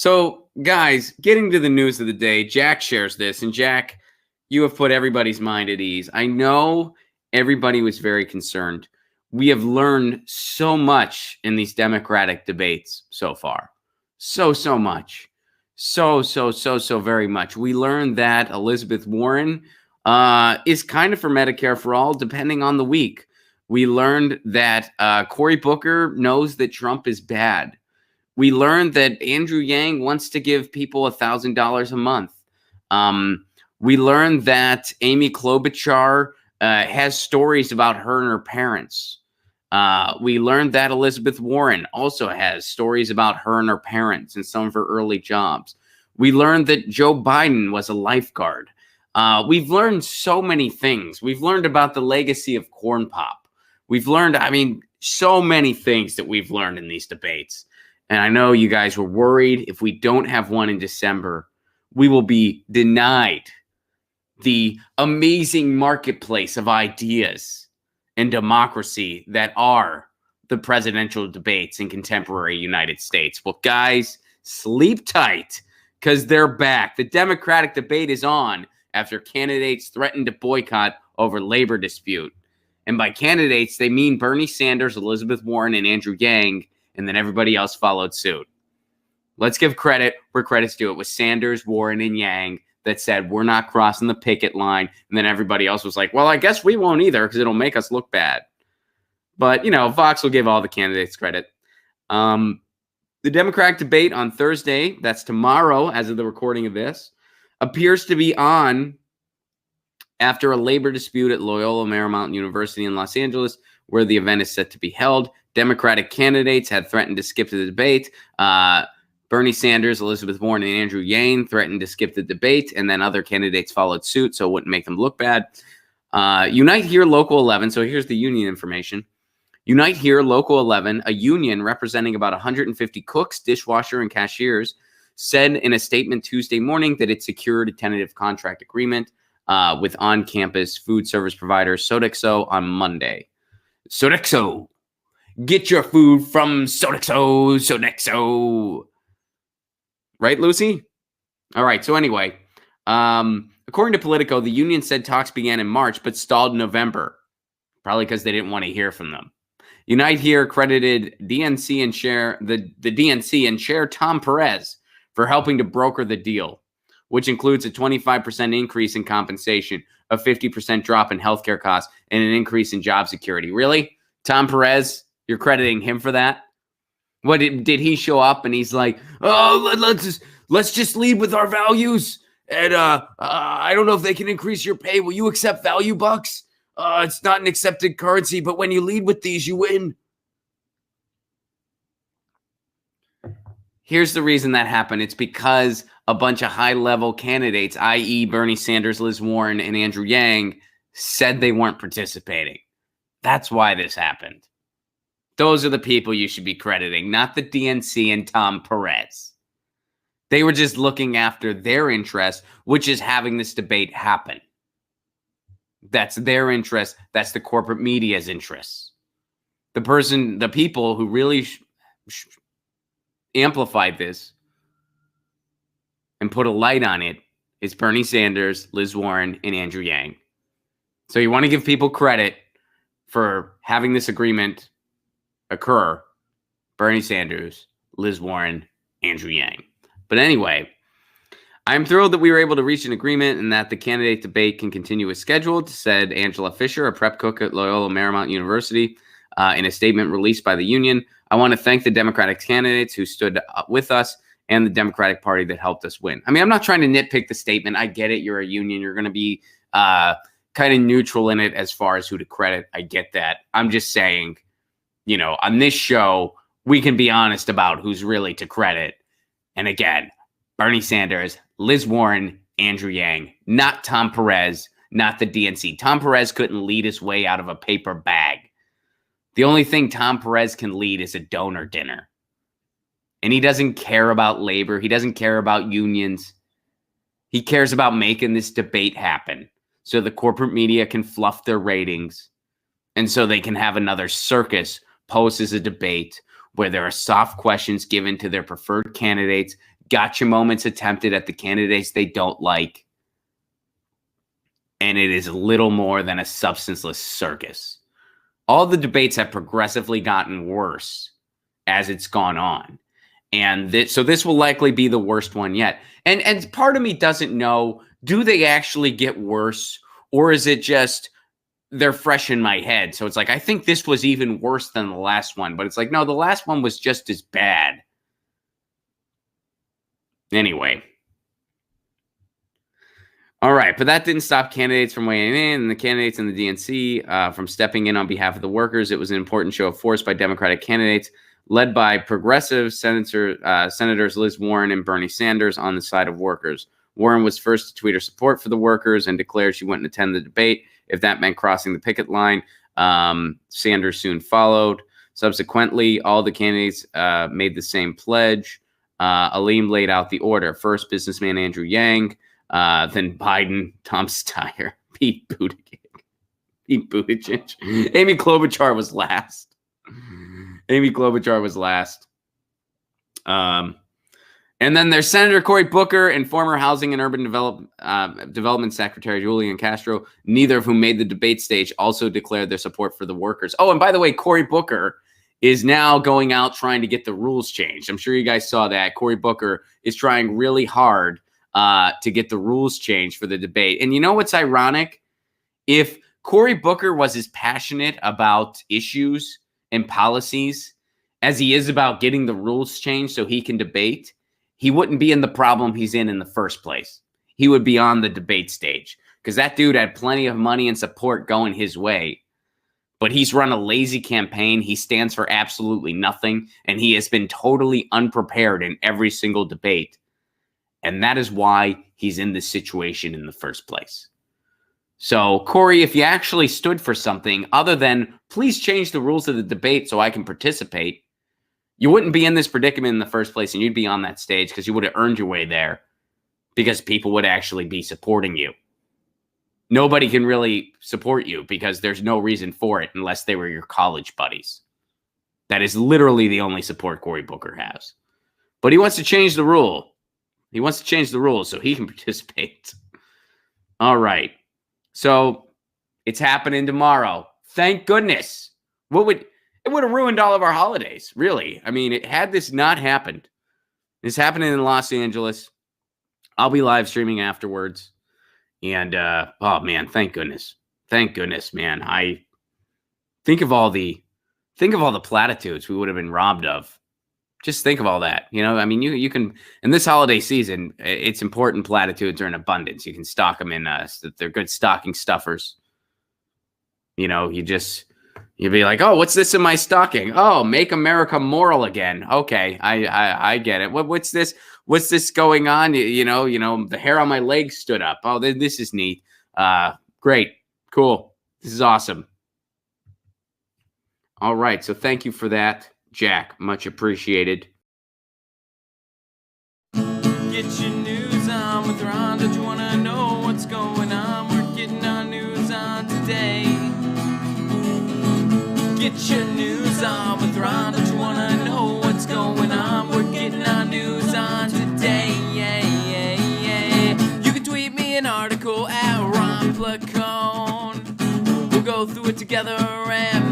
So, guys, getting to the news of the day, Jack shares this. And Jack, you have put everybody's mind at ease. I know everybody was very concerned. We have learned so much in these Democratic debates so far. So much. So very much. We learned that Elizabeth Warren is kind of for Medicare for all, depending on the week. We learned that Cory Booker knows that Trump is bad. We learned that Andrew Yang wants to give people $1,000 a month. We learned that Amy Klobuchar has stories about her and her parents. We learned that Elizabeth Warren also has stories about her and her parents and some of her early jobs. We learned that Joe Biden was a lifeguard. We've learned so many things. We've learned about the legacy of Corn Pop. We've learned, so many things that we've learned in these debates. And I know you guys were worried if we don't have one in December, we will be denied the amazing marketplace of ideas and democracy that are the presidential debates in contemporary United States. Well, guys, sleep tight because they're back. The Democratic debate is on after candidates threatened to boycott over labor dispute. And by candidates, they mean Bernie Sanders, Elizabeth Warren, and Andrew Yang, and then everybody else followed suit. Let's give credit where credit's due. It was Sanders, Warren, and Yang that said, we're not crossing the picket line. And then everybody else was like, well, I guess we won't either because it'll make us look bad. But, Vox will give all the candidates credit. The Democratic debate on Thursday, that's tomorrow as of the recording of this, appears to be on after a labor dispute at Loyola Marymount University in Los Angeles, where the event is set to be held. Democratic candidates had threatened to skip the debate. Bernie Sanders, Elizabeth Warren, and Andrew Yang threatened to skip the debate, and then other candidates followed suit, so it wouldn't make them look bad. Unite Here Local 11, so here's the union information. Unite Here Local 11, a union representing about 150 cooks, dishwasher, and cashiers, said in a statement Tuesday morning that it secured a tentative contract agreement with on-campus food service provider Sodexo on Monday. Sodexo! Get your food from Sodexo. Right, Lucy? All right, so anyway, according to Politico, the union said talks began in March but stalled in November, probably because they didn't want to hear from them. Unite Here credited DNC and the DNC and Chair Tom Perez for helping to broker the deal, which includes a 25% increase in compensation, a 50% drop in healthcare costs, and an increase in job security. Really? Tom Perez? You're crediting him for that? What did he show up and he's like, oh, let's just lead with our values. And I don't know if they can increase your pay. Will you accept value bucks? It's not an accepted currency, but when you lead with these, you win. Here's the reason that happened. It's because a bunch of high-level candidates, i.e. Bernie Sanders, Liz Warren, and Andrew Yang, said they weren't participating. That's why this happened. Those are the people you should be crediting, not the DNC and Tom Perez. They were just looking after their interest, which is having this debate happen. That's their interest. That's the corporate media's interests. The people who really amplified this and put a light on it is Bernie Sanders, Liz Warren, and Andrew Yang. So you want to give people credit for having this agreement occur. Bernie Sanders, Liz Warren, Andrew Yang. But anyway, I'm thrilled that we were able to reach an agreement and that the candidate debate can continue as scheduled, said Angela Fisher, a prep cook at Loyola Marymount University, in a statement released by the union. I want to thank the Democratic candidates who stood up with us and the Democratic Party that helped us win. I'm not trying to nitpick the statement. I get it. You're a union. You're going to be kind of neutral in it as far as who to credit. I get that. I'm just saying, on this show, we can be honest about who's really to credit. And again, Bernie Sanders, Liz Warren, Andrew Yang, not Tom Perez, not the DNC. Tom Perez couldn't lead his way out of a paper bag. The only thing Tom Perez can lead is a donor dinner. And he doesn't care about labor. He doesn't care about unions. He cares about making this debate happen so the corporate media can fluff their ratings and so they can have another circus post as a debate where there are soft questions given to their preferred candidates, gotcha moments attempted at the candidates they don't like. And it is little more than a substanceless circus. All the debates have progressively gotten worse as it's gone on. And so this will likely be the worst one yet. And part of me doesn't know, do they actually get worse? Or is it just they're fresh in my head? So it's like, I think this was even worse than the last one. But it's like, no, the last one was just as bad. Anyway. All right, but that didn't stop candidates from weighing in, and the candidates in the DNC from stepping in on behalf of the workers. It was an important show of force by Democratic candidates, led by progressive Senators Liz Warren and Bernie Sanders on the side of workers. Warren was first to tweet her support for the workers and declared she wouldn't attend the debate if that meant crossing the picket line. Sanders soon followed. Subsequently, all the candidates made the same pledge. Aleem laid out the order. First, businessman Andrew Yang. Then Biden, Tom Steyer, Pete Buttigieg. Amy Klobuchar was last. And then there's Senator Cory Booker and former Housing and Urban Development Secretary Julian Castro, neither of whom made the debate stage, also declared their support for the workers. Oh, and by the way, Cory Booker is now going out trying to get the rules changed. I'm sure you guys saw that. Cory Booker is trying really hard to get the rules changed for the debate. And you know what's ironic? If Cory Booker was as passionate about issues and policies as he is about getting the rules changed so he can debate, he wouldn't be in the problem he's in the first place. He would be on the debate stage because that dude had plenty of money and support going his way. But he's run a lazy campaign. He stands for absolutely nothing, and he has been totally unprepared in every single debate. And that is why he's in this situation in the first place. So, Cory, if you actually stood for something other than please change the rules of the debate so I can participate, you wouldn't be in this predicament in the first place, and you'd be on that stage because you would have earned your way there because people would actually be supporting you. Nobody can really support you because there's no reason for it unless they were your college buddies. That is literally the only support Cory Booker has. But he wants to change the rule. He wants to change the rules so he can participate. All right. So it's happening tomorrow. Thank goodness. It would have ruined all of our holidays, really. I mean, had this not happened, it's happening in Los Angeles. I'll be live streaming afterwards. And, oh, man, thank goodness. Thank goodness, man. I think of all the platitudes we would have been robbed of. Just think of all that. You know, I mean, you can, in this holiday season, it's important platitudes are in abundance. You can stock them in, they're good stocking stuffers. You know, you'd be like, oh, what's this in my stocking? Oh, make America moral again. Okay, I get it. What's this? What's this going on? You know, the hair on my leg stood up. Oh, this is neat. Great. Cool. This is awesome. All right. So thank you for that, Jack. Much appreciated. Get your news on with Ron. Don't you want to know what's going on? We're getting our news on today. Get your news on with Ron. Don't you want to know what's going on? We're getting our news on today. You can tweet me an article at Ron Placone. We'll go through it together and